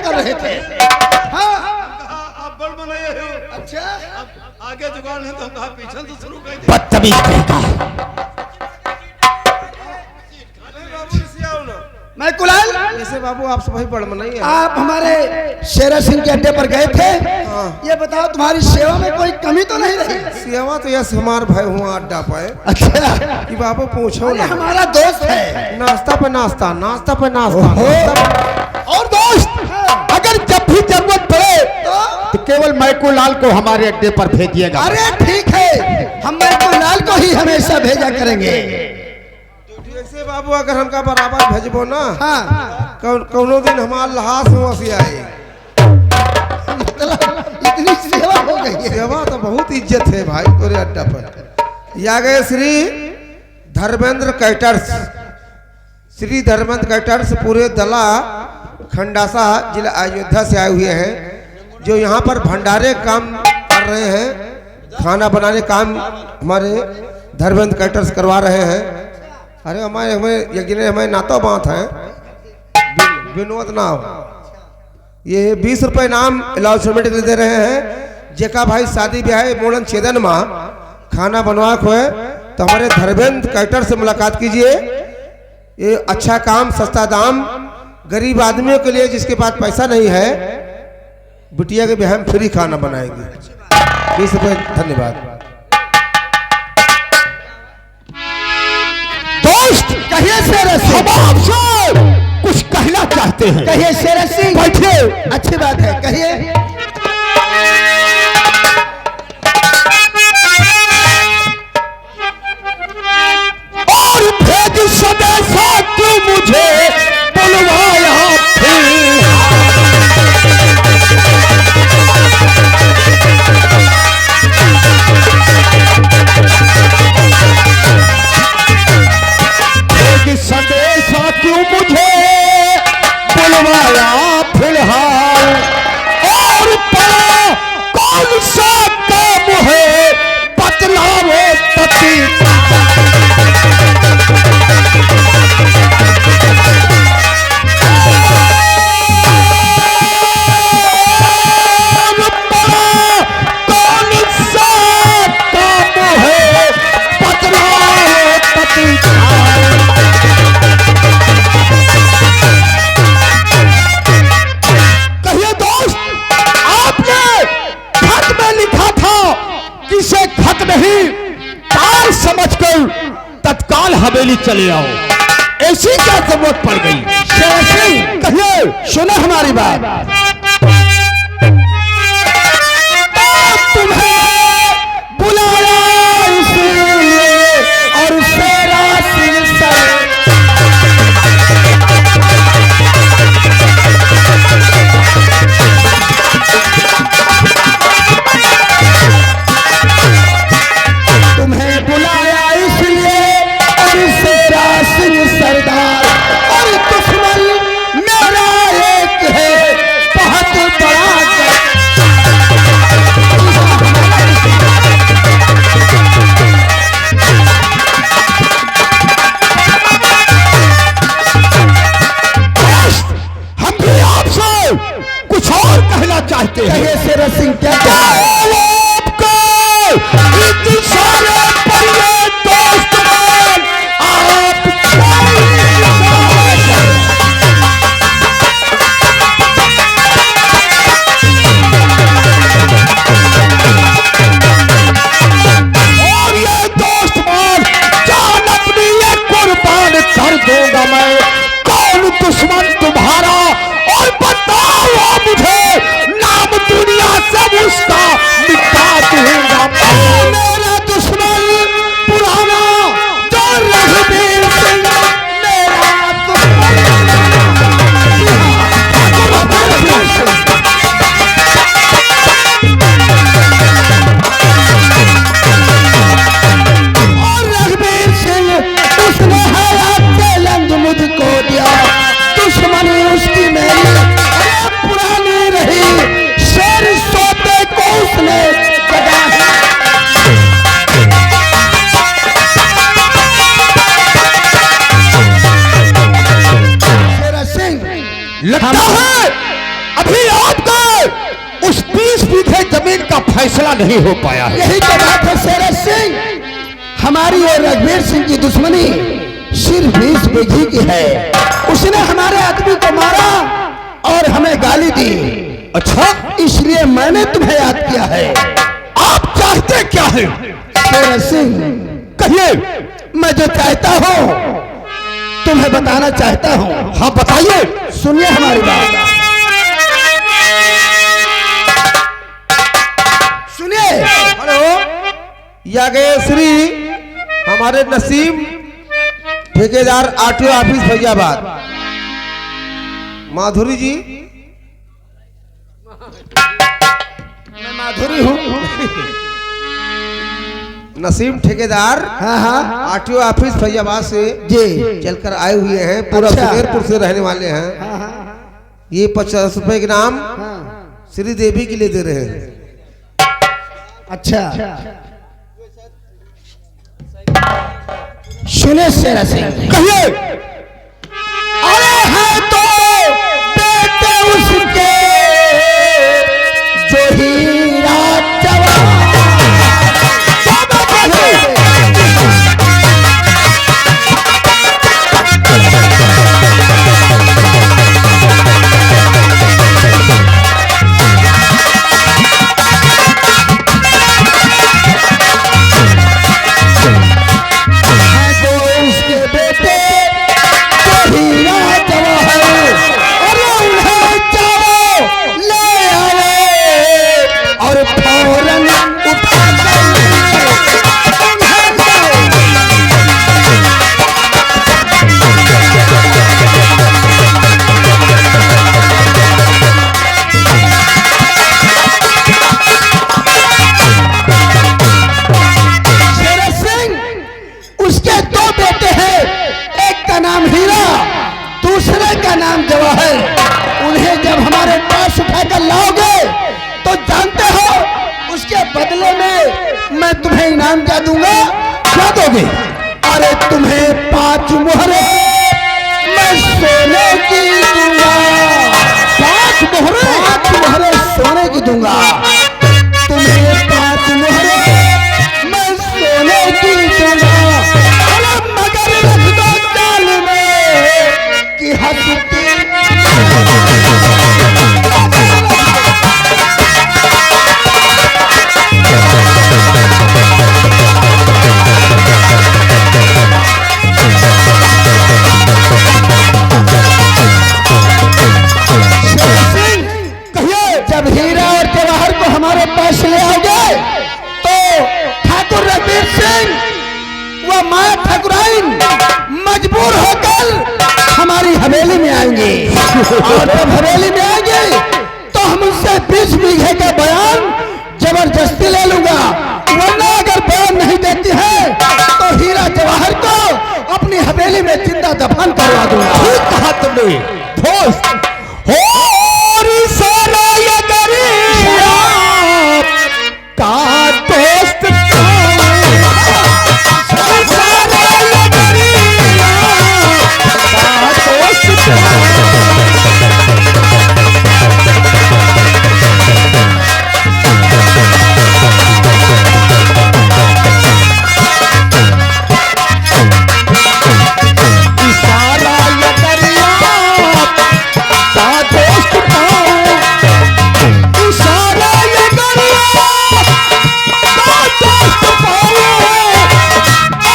कर रहे थे? हाँ आप बड़ बनाए हो। अच्छा अब आगे जुगाड़ है तो हम कहा पीछे तो शुरू कर दे। बदतमीज कहेगा। बाबू इसे आओ ना। मैं कुलाल, ऐसे बाबू आप सब बड़ मनाइए। आप हमारे शेरा सिंह के अड्डे पर गए थे। ये बताओ तुम्हारी सेवा में कोई कमी तो नहीं रही? सेवा तो यस हमार भाई हुआ अड्डा पाए अच्छा कि बाबू पूछो अरे ना। हमारा दोस्त है। नाश्ता पे नाश्ता, नाश्ता पे नाश्ता। और दोस्त, अगर जब भी जरूरत पड़े तो केवल मैको लाल को हमारे अड्डे पर भेजिएगा। अरे ठीक है, हम मैको लाल को ही हमेशा भेजा करेंगे। ऐसे बाबू अगर हमका बराबर भेजबो ना, हाँ कौनो दिन हमार लहास हो आए। इतनी सेवा हो गई है। सेवा तो बहुत इज्जत है भाई तोरे अड्डा पर। या गए श्री धर्मेंद्र कैटर्स, श्री धर्मेंद्र कैटर्स पूरे दला खंडासा जिला अयोध्या से आए हुए हैं, जो यहाँ पर भंडारे काम कर रहे हैं, खाना बनाने काम हमारे धर्मेंद्र कैटर्स करवा रहे हैं। अरे हमें यकीन हमें नातो बात है विनोद नाम, ये 20 रुपए नाम अलाउंसमेंट दे रहे हैं। जेका भाई शादी ब्याह मोड़न छेदन माँ खाना बनवा को है तो हमारे धर्मेंद्र कैटर से मुलाकात कीजिए। ये अच्छा काम, सस्ता दाम, गरीब आदमियों के लिए जिसके पास पैसा नहीं है, बिटिया के ब्याह में फ्री खाना बनाएगी। 20 रुपए, धन्यवाद। दोस्त, कहिए शेरा सिंह। हम आपसे कुछ कहना चाहते हैं। कहिए शेरा सिंह। बैठिए। अच्छी बात है, कहिए। और भेज संदेशा क्यों मुझे बुलवाया फिर? भेज संदेशा क्यों मुझे बुलवाया फिलहाल? और पड़ा कौन सा काम है बतलाओ पति। कहिए दोस्त, आपने खत में लिखा था कि इसे खत नहीं तार समझकर तत्काल हवेली चले आओ। ऐसी क्या जरूरत पड़ गई? शेरा सिंह, कहिए। सुनो हमारी बात। तुम्हें बुलाया इसलिए और शेरा सिंह सर तुम्हें बुलाया इसलिए और शेरा सिंह सरदार और दुश्मन मेरा एक है बहुत बड़ा। हम भी आपसे कुछ और कहना चाहते हैं। कहिए शेरा सिंह, क्या आपको इतने सारे परिवार दोस्त आप और ये दोस्त मान जान अपनी ये कुर्बान कर दूंगा मैं। कौन दुश्मन तुम्हारा और बताओ मुझे, नाम दुनिया से उसका मिटा दूंगा मैं। मेरा दुश्मन पुराना जो रघुवीर सिंह, मेरा और रघुवीर सिंह उसने हयात के लंग मुझको दिया। दुश्मनी उसकी मेरी अरे पुरानी रही, शेर सोते को उसने जगा है। शेरा सिंह, लगता है अभी आपका उस 20 बीघे जमीन का फैसला नहीं हो पाया है। यही तो बात है शेर सिंह, हमारी और रघुवीर सिंह की दुश्मनी सिर्फ 20 बीघे की है। उसने हमारे आदमी को मारा और हमें गाली दी। अच्छा, इसलिए मैंने तुम्हें याद किया है। आप चाहते क्या है? शेर सिंह, कहिए। मैं जो चाहता हूँ तुम्हें बताना चाहता हूँ। हाँ बताइए। सुनिए हमारी बात, सुनिए। हेलो, या गए श्री हमारे नसीम ठेकेदार आरटीओ ऑफिस फैजाबाद। माधुरी जी, मैं माधुरी हूँ। नसीम ठेकेदार हाँ हाँ आरटीओ ऑफिस फैजाबाद से जी। चलकर आए हुए हैं। पूरा अच्छा। सुमेरपुर से रहने वाले हैं। हाँ हाँ ये 50 रुपए के नाम हाँ। श्री देवी के लिए दे रहे हैं। अच्छा, सुने शेर सिंह, कहिए। अरे है तो बेटे उसके जो हीरा जवान। है तो उसके बेटे जो हीरा जवाहर। अरे उन्हें जाओ ले आओ और फौरन उठा कर शेर सिंह, उसके दो बेटे हैं, एक का नाम हीरा, दूसरे का नाम जवाहर। उन्हें जब हमारे पास उठाकर लाओगे तो जानते हो उसके बदले में मैं तुम्हें इनाम क्या दूंगा? क्या दोगे? अरे तुम्हें 5 मोहरे मैं सोने की दूंगा। 5 मोहरे? 5 मोहरे सोने की दूंगा। तुम्हें 5 मोहरे मैं सोने की दूंगा। अरे मगर रख दो जाल में कि हंसती। कहिए। जब हीरा और जवाहर को हमारे पास ले आओगे तो ठाकुर रघुवीर सिंह व माया ठाकुराइन मजबूर होकर हमारी हवेली में आएंगे। और जब हवेली में आएंगे तो हम उससे 20 बीघे का बयान जबरदस्ती ले लूंगा। वरना अगर बयान नहीं देती है तो हीरा जवाहर को अपनी हवेली में जिंदा दफन करवा दूंगा। ठीक कहा तुमने दोस्त। हो सारा ये गरीब का दोस्त सारा ये गरीब का दोस्त। सारा ये दरिया का दोस्त पाओ। सारा ये दरिया का दोस्त पाओ।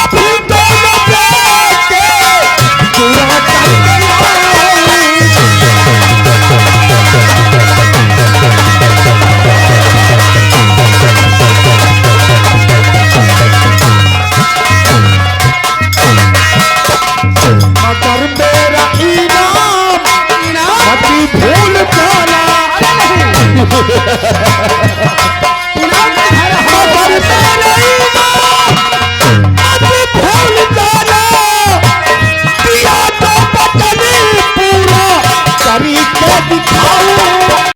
अभी दोनों जाके पूरा करके मगर मेरा इनाम कभी भूल जाना।